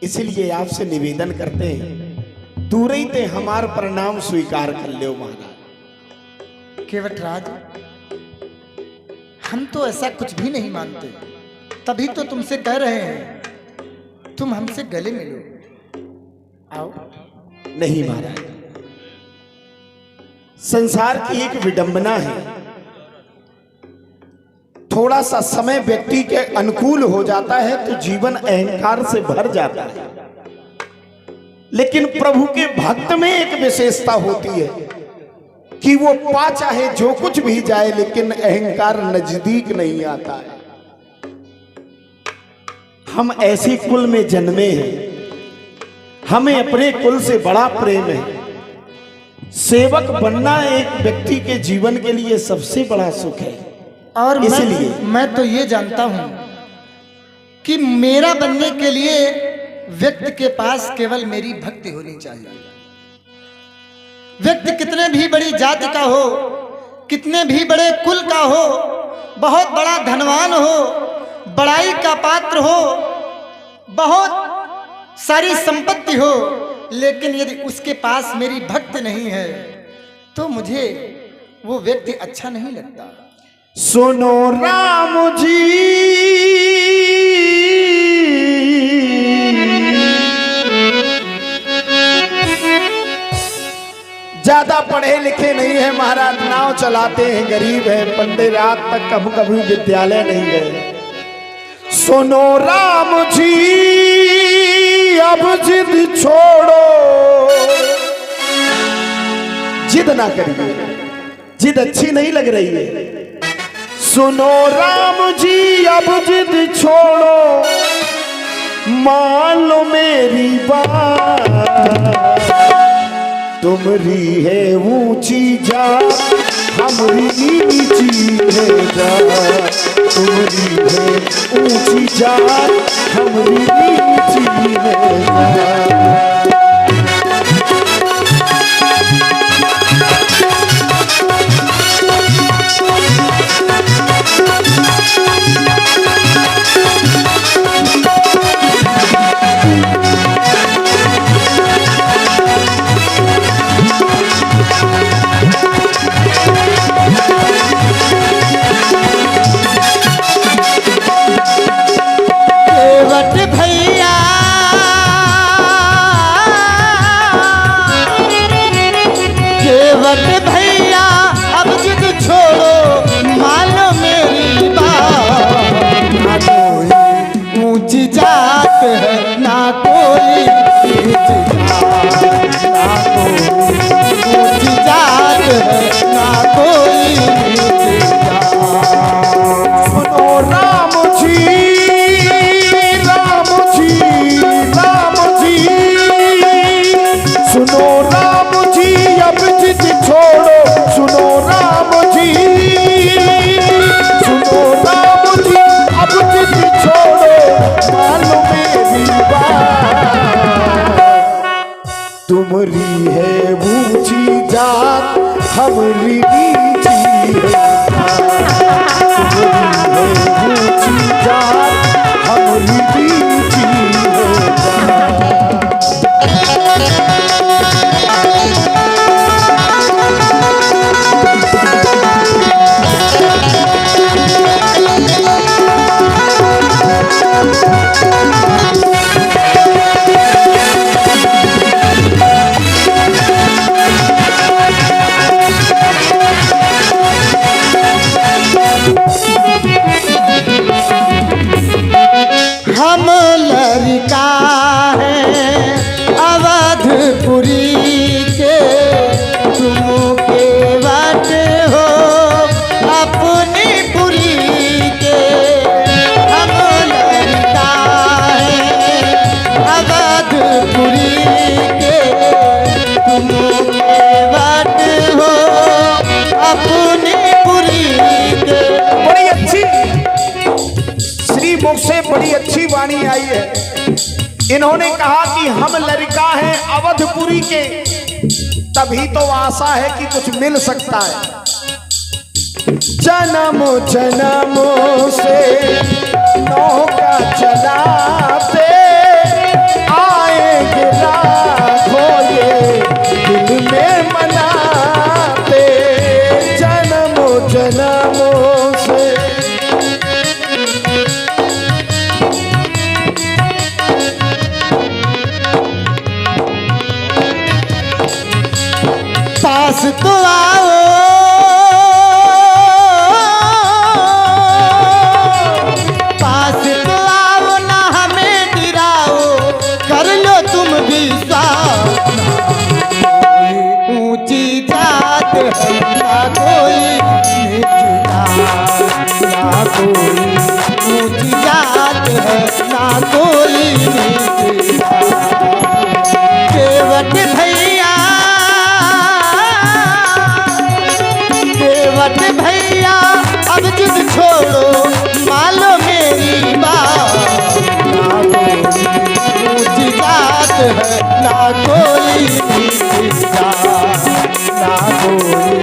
इसलिए आपसे निवेदन करते हैं, दूर ही ते हमार प्रणाम स्वीकार कर लो महाराज। केवटराज, हम तो ऐसा कुछ भी नहीं मानते, तभी तो तुमसे कह रहे हैं तुम हमसे गले मिलो। आओ। नहीं महाराज, संसार की एक विडंबना है, थोड़ा सा समय व्यक्ति के अनुकूल हो जाता है तो जीवन अहंकार से भर जाता है। लेकिन प्रभु के भक्त में एक विशेषता होती है कि वो पा चाहे जो कुछ भी जाए लेकिन अहंकार नजदीक नहीं आता है। हम ऐसी कुल में जन्मे हैं, हमें अपने कुल से बड़ा प्रेम है। सेवक बनना एक व्यक्ति के जीवन के लिए सबसे बड़ा सुख है। और इसलिए मैं तो ये जानता हूं कि मेरा बनने के लिए व्यक्ति के पास केवल मेरी भक्ति होनी चाहिए। व्यक्ति कितने भी बड़ी जाति का हो, कितने भी बड़े कुल का हो, बहुत बड़ा धनवान हो, बड़ाई का पात्र हो, बहुत सारी संपत्ति हो, लेकिन यदि उसके पास मेरी भक्ति नहीं है तो मुझे वो व्यक्ति अच्छा नहीं लगता। सुनो राम जी, ज्यादा पढ़े लिखे नहीं है महाराज, नाव चलाते हैं, गरीब है, पंडे रात तक कभी विद्यालय नहीं गए। सुनो राम जी, अब जिद छोड़ो, जिद ना करिए, जिद अच्छी नहीं लग रही है। सुनो राम जी, अब जिद छोड़ो, मान लो मेरी बात, तुमरी है ऊंची जात, हमरी नीची है जात, तुमरी है ऊंची जात, हमरी नीची है जात। तुमरी है ऊंची जात, हमरी नीची है जात, तुमरी है ऊंची जात, हमरी नीची है जात। हम लड़का है अवधपुरी के, तुम के बात हो अपनी पुरी के। हम लड़का है अवधपुरी के, तुम के बात हो अपनी पुरी के। बड़ी अच्छी श्री मुख से बड़ी अच्छी वाणी आई है। इन्होंने कहा कि हम लड़का हैं अवधपुरी के, तभी तो आशा है कि कुछ मिल सकता है। जन्म जन्मों से नौका चलाते तो आओ, पास तो आओ ना हमें गिराओ, कर लो तुम विश्वास। ऊंची जात है ना कोई नीची जात, ना कोई ऊंची जात है ना कोई नीची जात। केवट भैया, केवट भैया अब जिद छोड़ो, मानो मेरी बात। ना कोई ऊंची जात है ना कोई नीची जात, ना कोई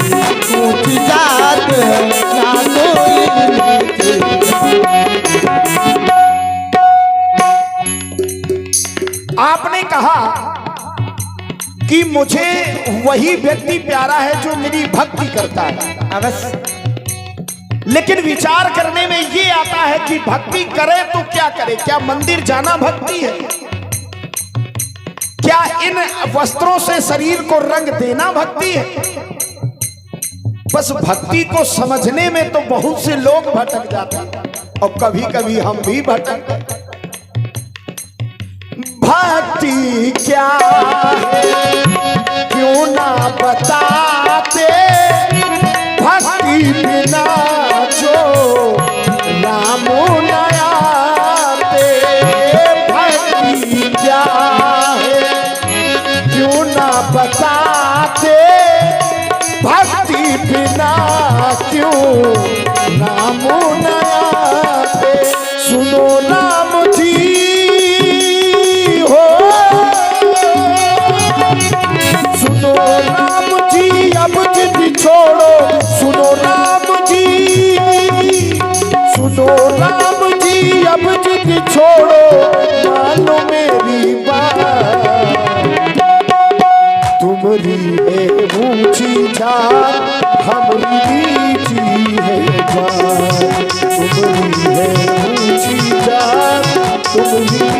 ऊंची जात है ना कोई नीची जात। आपने कहा कि मुझे वही व्यक्ति प्यारा है जो मेरी भक्ति करता है, अवश्य। लेकिन विचार करने में ये आता है कि भक्ति करे तो क्या करे? क्या मंदिर जाना भक्ति है? क्या इन वस्त्रों से शरीर को रंग देना भक्ति है? बस भक्ति को समझने में तो बहुत से लोग भटक जाते हैं, और कभी कभी हम भी भटकते हैं। भक्ति क्या है क्यों ना बताते, भक्ति बिना जो राम न आते। भक्ति क्या है क्यों ना बताते, भक्ति बिना क्यों राम न आते। सुनो राम जी हो, सुनो राम जी अब जिद छोड़ो, सुनो राम जी, सुनो राम जी अब जिद छोड़ो, मानो मेरी बात। तुम्हारी है ऊंची जात, हमारी नीची है बात। तुम्हारी है ऊंची जात, तुम्हारी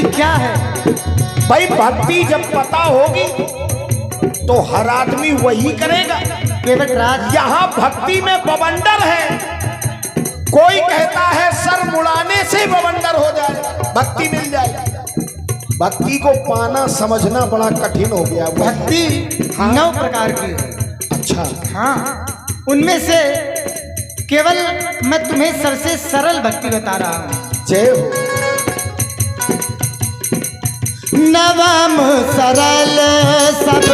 क्या है भाई? भक्ति जब पता होगी तो हर आदमी वही करेगा। केवट राज, यहाँ भक्ति में बवंडर है। कोई कहता है सर मुड़ाने से बवंडर हो जाए, भक्ति मिल जाएगी। भक्ति को पाना समझना बड़ा कठिन हो गया। भक्ति 9 प्रकार की है। अच्छा, हाँ, उनमें से केवल मैं तुम्हें सबसे सरल भक्ति बता रहा हूँ। जय हो। नवम सरल सब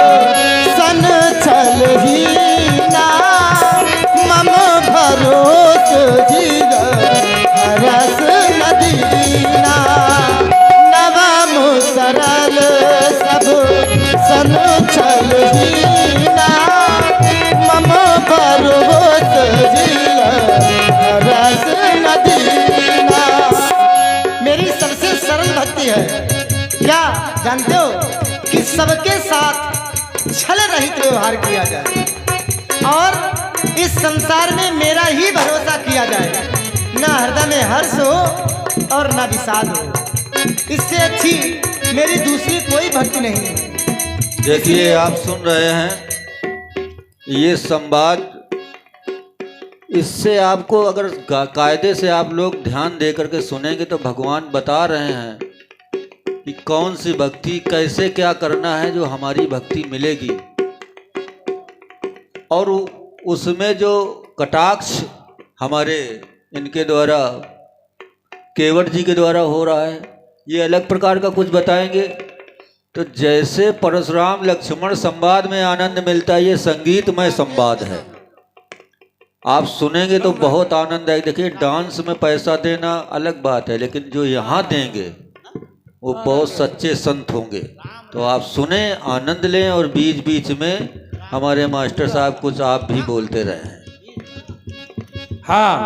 सन छल हीना, मम भरोस जीव रस नदीना। नवम सरल सब सन छल हीना, मम भरोस जीव रस नदीना। मेरी सबसे सरल भक्ति है। क्या जानते हो कि सबके साथ छल रहित व्यवहार किया जाए और इस संसार में मेरा ही भरोसा किया जाए, ना हृदय में हर्ष हो और ना विषाद हो। इससे अच्छी मेरी दूसरी कोई भक्ति नहीं है। देखिए, आप सुन रहे हैं ये संवाद, इससे आपको अगर कायदे से आप लोग ध्यान दे करके सुनेंगे तो भगवान बता रहे हैं कि कौन सी भक्ति, कैसे क्या करना है जो हमारी भक्ति मिलेगी। और उसमें जो कटाक्ष हमारे इनके द्वारा, केवट जी के द्वारा हो रहा है, ये अलग प्रकार का कुछ बताएंगे। तो जैसे परशुराम लक्ष्मण संवाद में आनंद मिलता है, ये संगीतमय संवाद है। आप सुनेंगे तो बहुत आनंद आएगा। देखिए, डांस में पैसा देना अलग बात है, लेकिन जो यहाँ देंगे वो बहुत सच्चे संत होंगे। तो आप सुने, आनंद लें और बीच बीच में हमारे मास्टर साहब कुछ आप भी बोलते रहें। हाँ,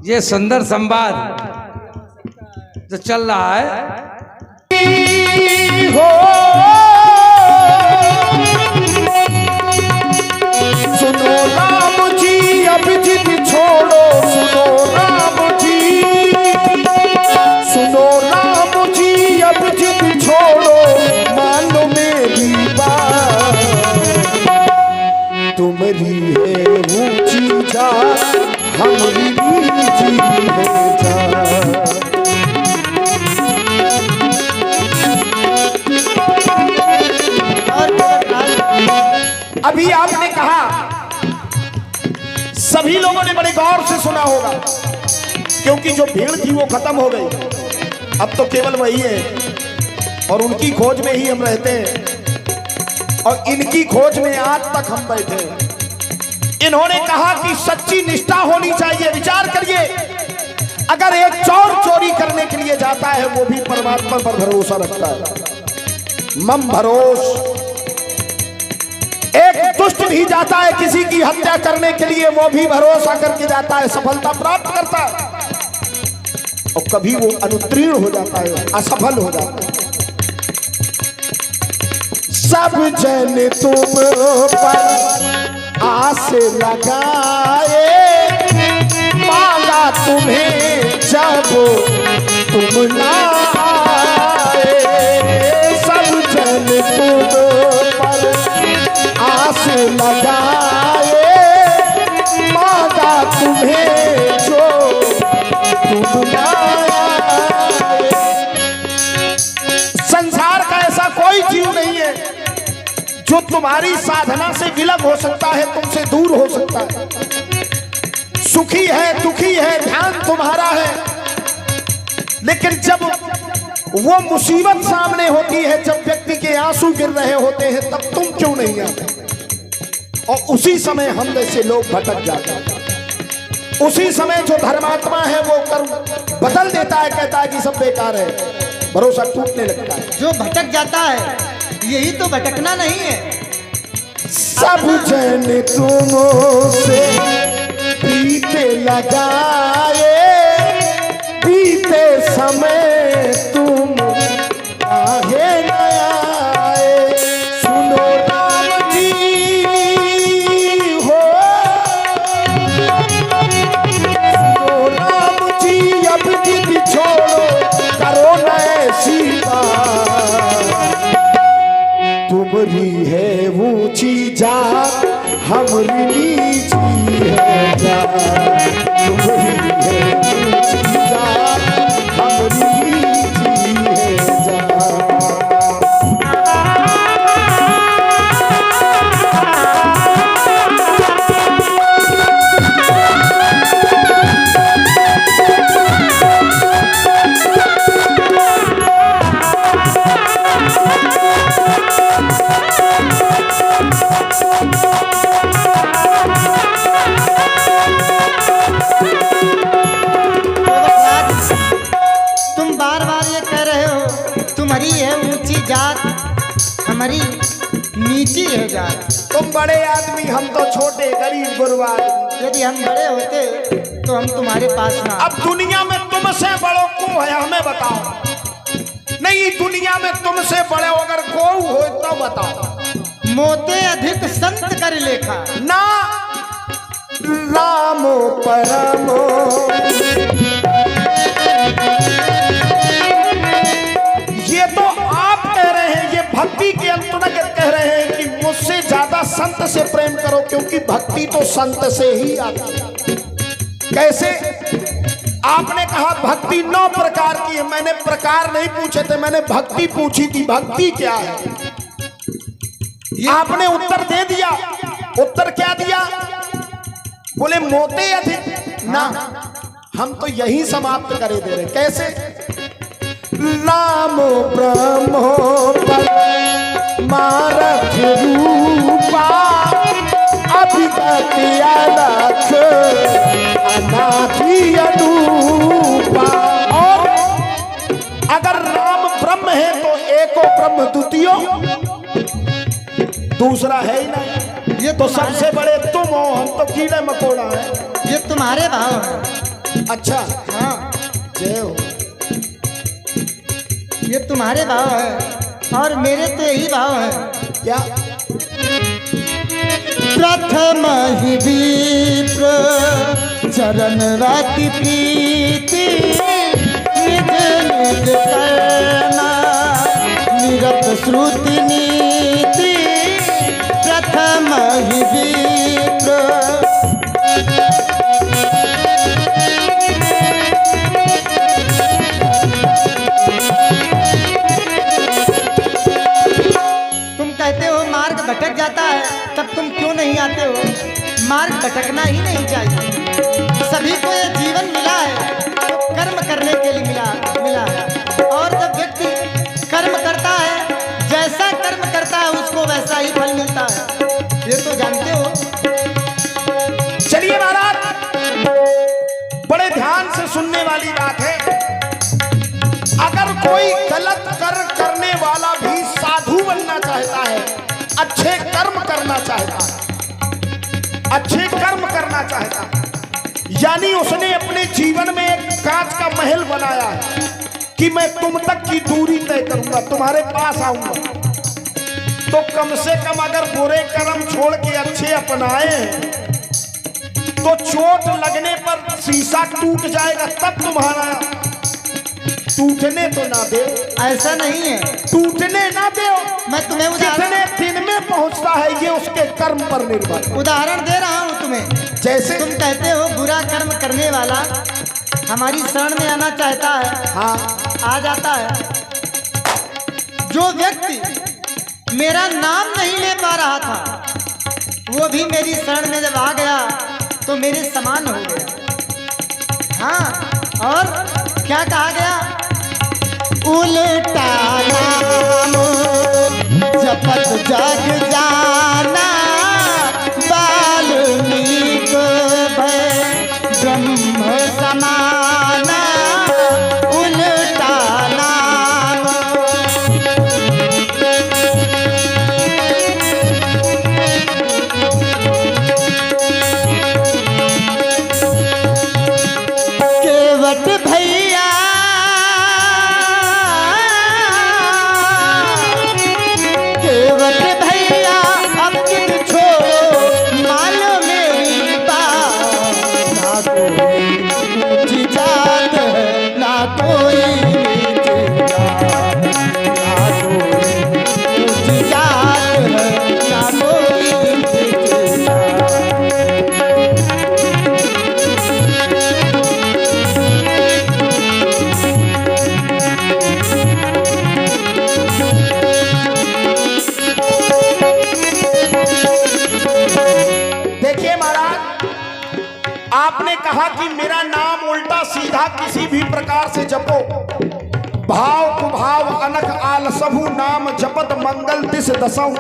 ये सुंदर संवाद जो चल रहा है, हो सुनो राम जी अब जिद छोड़ो, सुनो राम जी, सुनो राम जी अब जिद छोड़ो, मानो मेरी बात, तुम्हारी है ऊंची जात, हमारी नीची है जात। अभी आपने कहा, सभी लोगों ने बड़े गौर से सुना होगा, क्योंकि जो भीड़ थी वो खत्म हो गई, अब तो केवल वही है और उनकी खोज में ही हम रहते हैं और इनकी खोज में आज तक हम बैठे हैं। इन्होंने कहा कि सच्ची निष्ठा होनी चाहिए। विचार करिए, अगर एक चोर चोरी करने के लिए जाता है वो भी परमात्मा पर भरोसा रखता है, मम भरोस। एक दुष्ट भी जाता है किसी की हत्या करने के लिए, वो भी भरोसा करके जाता है, सफलता प्राप्त करता है, और कभी वो अनुत्तीर्ण हो जाता है, असफल हो जाता है। सब जन तुम पर आस लगाए, मांगा तुम्हें जब तुम ना आए, सब जन तुम पर आस लगाए, मांगा तुम्हें जो तुम ना आए। संसार का ऐसा कोई जीव नहीं है जो तुम्हारी साधना से विलग हो सकता है, तुमसे दूर हो सकता है। सुखी है, दुखी है, ध्यान तुम्हारा है, लेकिन जब वो मुसीबत सामने होती है, जब व्यक्ति के आंसू गिर रहे होते हैं, तब तुम क्यों नहीं आते? और उसी समय हम जैसे लोग भटक जाते हैं। उसी समय जो धर्मात्मा है वो कर्म बदल देता है, कहता है कि सब बेकार है, भरोसा टूटने लगता है। जो भटक जाता है यही तो भटकना नहीं है। सब जन तुमसे प्रीत लगाए, बीते समय तुम काहे न आए। सुनो राम जी हो, सुनो राम जी अब जिद छोड़ो, करो न ऐसी बात, तुम्हारी है ऊंची जात, हमारी नीची है जात, तुम्हारी है ऊंची जात, हमारी नीची है जात। तुम बार बार ये कह रहे हो तुम्हारी है ऊंची जात, हमारी नीची है जात। तुम बड़े आदमी, हम तो छोटे गरीब गुरबा आदमी। यदि हम बड़े होते तो हम तुम्हारे पास ना। अब दुनिया में तुमसे बड़ो को है, हमें बताओ। नहीं, दुनिया में तुमसे बड़े अगर को हो तो बताओ। मोते अधिक संत कर लेखा ना रामो परमो, ये तो आप कह रहे हैं, ये भक्ति के अंतर्गत कह रहे हैं कि मुझसे ज्यादा संत से प्रेम करो, क्योंकि भक्ति तो संत से ही आती है। कैसे? आपने कहा भक्ति 9 प्रकार की है, मैंने प्रकार नहीं पूछे थे, मैंने भक्ति पूछी थी। भक्ति क्या है? आपने उत्तर दे दिया। उत्तर क्या दिया? बोले मोते अधिक ना, हम तो यही समाप्त करे दे रहे। कैसे? राम ब्रह्मो मारथ रूपा, अभिगत अलख अनादि अनूपा। और द्वितीय, दूसरा है ही नहीं। ये तो सबसे बड़े तुम हो, हम तो कीड़े मकोड़ा है। ये तुम्हारे भाव है। अच्छा, हाँ, जय हो। ये तुम्हारे भाव है और मेरे तो यही भाव है। क्या? प्रथम ही विप्र चरण राति प्रीति, निज निज करना निरत श्रुति नीति। प्रथम ही विप्र भटक जाता है, तब तुम क्यों नहीं आते हो? मार्ग भटकना ही नहीं चाहिए। सभी को ये जीवन मिला है तो कर्म करने के लिए मिला है। और जब व्यक्ति कर्म करता है, जैसा कर्म करता है उसको वैसा ही फल मिलता है। ये तो जानते हो। चलिए महाराज, बड़े ध्यान से सुनने वाली बात है। अगर कोई गलत करने वाला भी साधु बनना चाहता है, अच्छे कर्म करना चाहता है, अच्छे कर्म करना चाहता है, यानी उसने अपने जीवन में एक कांच का महल बनाया है कि मैं तुम तक की दूरी तय करूंगा, तुम्हारे पास आऊंगा, तो कम से कम अगर बुरे कर्म छोड़ के अच्छे अपनाए तो चोट लगने पर शीशा टूट जाएगा, तब तुम्हारा टूटने तो ना दे। ऐसा नहीं है, टूटने ना दे। मैं तुम्हें कितने दिन में पहुंचता है ये उसके कर्म पर निर्भर। उदाहरण दे रहा हूं तुम्हें। जैसे तुम कहते हो बुरा कर्म करने वाला हमारी शरण में आना चाहता है, हाँ, आ जाता है। जो व्यक्ति मेरा नाम नहीं ले पा रहा था, वो भी मेरी शरण में जब आ गया तो मेरे समान हो गया। हाँ, और क्या कहा गया? उल्टा नाम जपत जग जाना, वाल्मीकि भय ब्रह्म समाना। उल्टा नाम केवट भैया कहा कि मेरा नाम उल्टा सीधा किसी भी प्रकार से जपो, भाव कुभाव अनख आल सबू नाम जपत मंगल दिस दसऊ।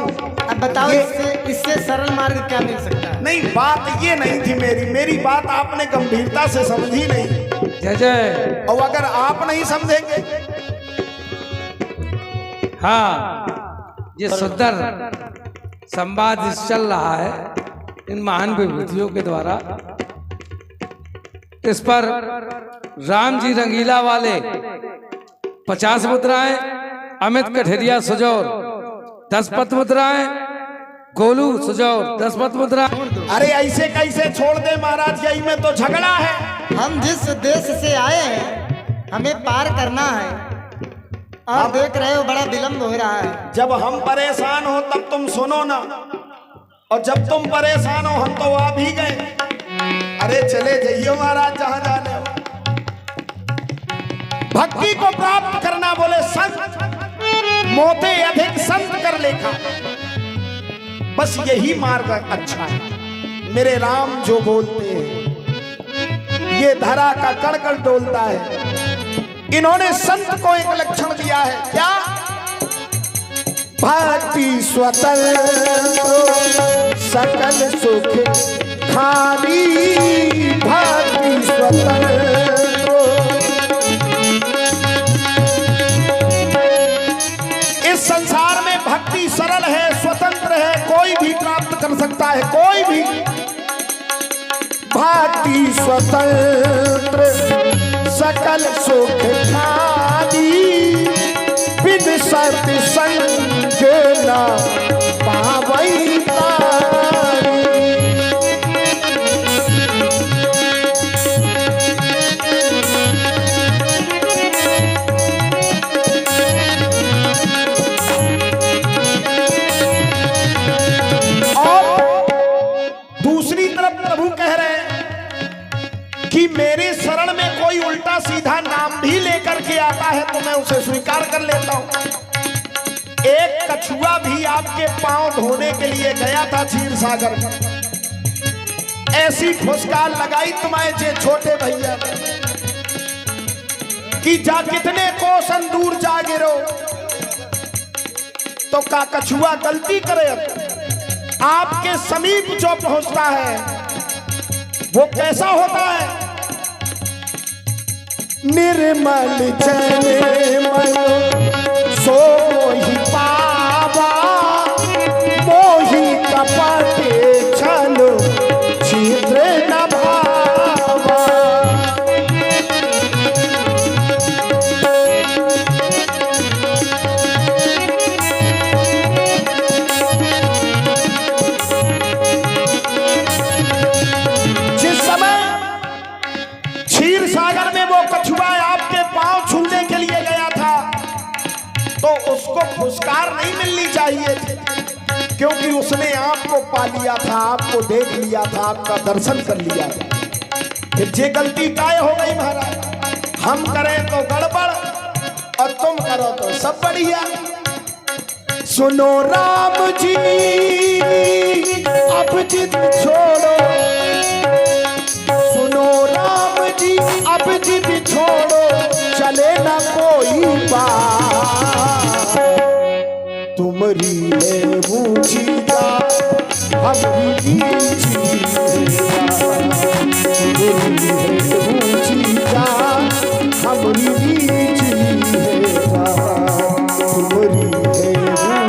अब बताओ इससे सरल मार्ग क्या मिल सकता है? नहीं, बात ये नहीं थी मेरी बात आपने गंभीरता से समझी नहीं। जय जय। और अगर आप नहीं समझेंगे, हाँ, ये सुंदर संवाद चल रहा है इन महान विभूतियों के द्वारा। इस पर राम जी रंगीला वाले 50 मुद्राएं, अमित कठेरिया सुजौर 10 पत मुद्राएं, गोलू सुजौर 10 पत मुद्राएं। अरे ऐसे कैसे छोड़ दे महाराज, यही में तो झगड़ा है। हम जिस देश से आए हैं हमें पार करना है, और देख रहे हो बड़ा विलंब हो रहा है। जब हम परेशान हो तब तुम सुनो ना, और जब तुम परेशान हो हम तो आ भी गए। अरे चले जाइए महाराज जहां जाने हो। भक्ति को प्राप्त करना बोले संत, मोते अधिक संत कर लेखा, बस यही मार्ग अच्छा है। मेरे राम जो बोलते हैं ये धरा का कण कण डोलता है। इन्होंने संत को एक लक्षण दिया है, क्या? भक्ति स्वतंत्र सकल सुख खाली, भक्ति स्वतंत्र। इस संसार भांति स्वतंत्र सकल सुख खादी बिन सत्संग न पावई तारी। दूसरी तरफ प्रभु कह रहे हैं कि मेरे शरण में कोई उल्टा सीधा नाम भी लेकर के आता है तो मैं उसे स्वीकार कर लेता हूं। एक कछुआ भी आपके पांव धोने के लिए गया था क्षीर सागर में, ऐसी फुसकार लगाई तुम्हारे छोटे भैया ने कि जा कितने कोसन दूर जा गिरो, तो का कछुआ गलती करे आपके समीप जो पहुंचता है वो कैसा होता है? निर्मल जन मन सो ही पावा मोहि कपटे चलो छिद्र न भावा। क्षीर सागर में वो कछुआ आपके पांव छूने के लिए गया था तो उसको फुसकार नहीं मिलनी चाहिए थी, क्योंकि उसने आपको पा लिया था, आपको देख लिया था, आपका दर्शन कर लिया था। फिर ये गलती काय हो गई महाराज? हम करें तो गड़बड़ और तुम करो तो सब बढ़िया। सुनो राम जी अब जिद छोड़ो, सुनो राम जी अब जिद छोड़ो, चले ना कोई बात। तुम्हारी है ऊंची जात हमारी नीची जात, तुम्हारी है ऊंची जात हमारी नीची जात, तुम्हारी है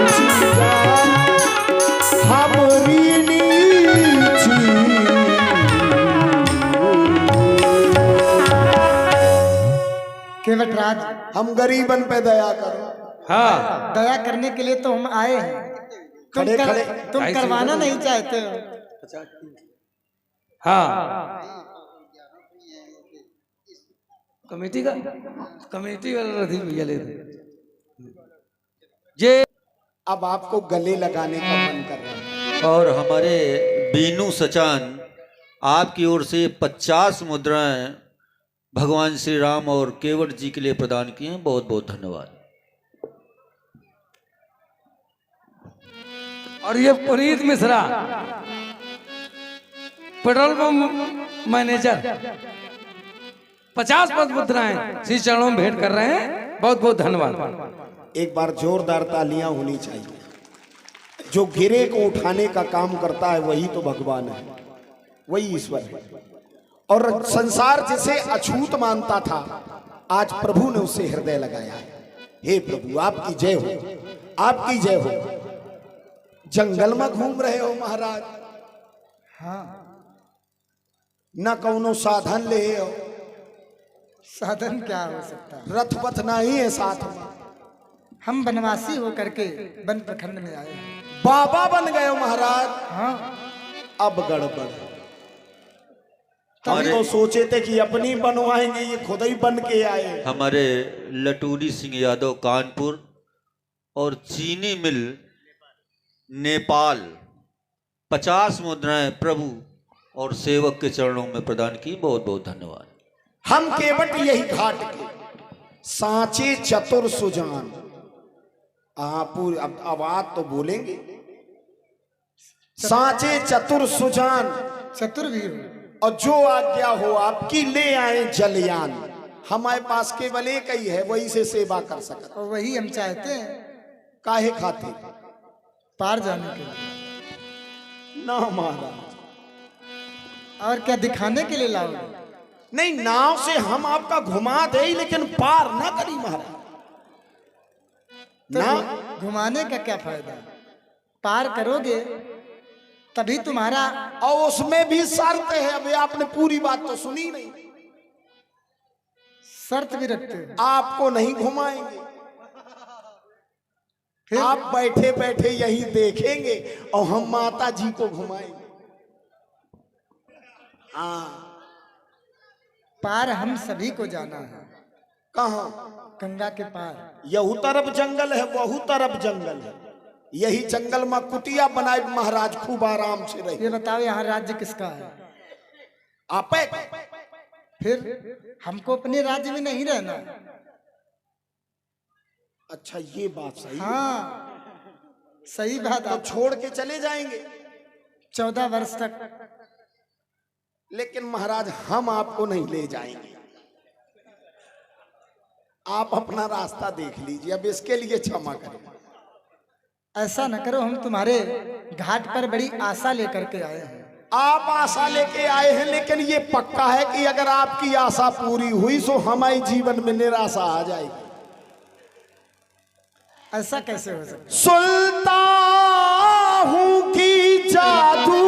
ऊंची जात हमारी नीची। केवटराज, हम गरीबन पे दया करो। हाँ, दया करने के लिए तो हम आए हैं, खड़े खड़े तुम करवाना नहीं चाहते हो। हाँ, कमेटी वाला रथी भैया ले ये। अब आपको गले लगाने का मन कर रहा है। और हमारे बीनू सचान आपकी ओर से 50 मुद्राएं भगवान श्री राम और केवट जी के लिए प्रदान किए हैं। बहुत बहुत धन्यवाद। और ये Puneet Mishra petrol pump manager 50 पद मुद्राएं श्री चरणों में भेंट कर रहे हैं। बहुत बहुत धन्यवाद। एक बार जोरदार तालियां होनी चाहिए। जो गिरे को उठाने का काम करता है वही तो भगवान है, वही ईश्वर है। और संसार जिसे अछूत मानता था आज प्रभु ने उसे हृदय लगाया है। हे प्रभु आपकी जय हो, आपकी जय हो। जंगल में घूम रहे हो महाराज, हाँ, न कौनो साधन ले हो, साधन क्या हो सकता है? रथ पथ नहीं है साथ में। हम बनवासी होकर के वन प्रखंड में आए हैं। बाबा बन गए हो महाराज। हाँ, अब गड़बड़। हम तो सोचे थे कि अपनी बनवाएंगे, ये खुद ही बन के आए। हमारे लटूरी सिंह यादव कानपुर और चीनी मिल नेपाल 50 मुद्राएं प्रभु और सेवक के चरणों में प्रदान की। बहुत बहुत धन्यवाद। हम केवट यही घाट के सांचे चतुर सुजान। आप आवाज तो बोलेंगे। सांचे चतुर सुजान, चतुर भी हो। और जो आज्ञा हो आपकी ले आए जलयान। हमारे पास केवल एक ही है, वही से सेवा कर सकता। और वही हम चाहते हैं, काहे खाते? पार जाने के लिए। ना महाराज, और क्या दिखाने के लिए लाओगे? नहीं, नाव से हम आपका घुमा दे लेकिन पार ना करी महाराज। तो ना घुमाने का क्या फायदा? पार करोगे तभी तुम्हारा और उसमें भी शर्त है। अभी आपने पूरी बात तो सुनी नहीं। शर्त भी रखते हो। आपको नहीं घुमाएंगे, फिर आप बैठे बैठे यहीं देखेंगे और हम माता जी को घुमाएंगे। हाँ, पार हम सभी को जाना है। कहाँ? गंगा के पार। यहू तरफ जंगल है, वहू तरफ जंगल है। यही जंगल में कुटिया बनाए महाराज खूब आराम से रहे। ये बताओ यहाँ राज्य किसका है? आप फिर हमको अपने राज्य में नहीं रहना। अच्छा, ये बात सही है। हाँ सही बात। तो आप छोड़ के चले जाएंगे। 14 वर्ष तक। लेकिन महाराज हम आपको नहीं ले जाएंगे। आप अपना रास्ता देख लीजिए, अब इसके लिए क्षमा करें। ऐसा न करो, हम तुम्हारे घाट पर बड़ी आशा लेकर के आए हैं। आप आशा लेके आए हैं, लेकिन ये पक्का है कि अगर आपकी आशा पूरी हुई तो हमारे जीवन में निराशा आ जाएगी। ऐसा कैसे हो सकता? सुल्तान हूं की जादू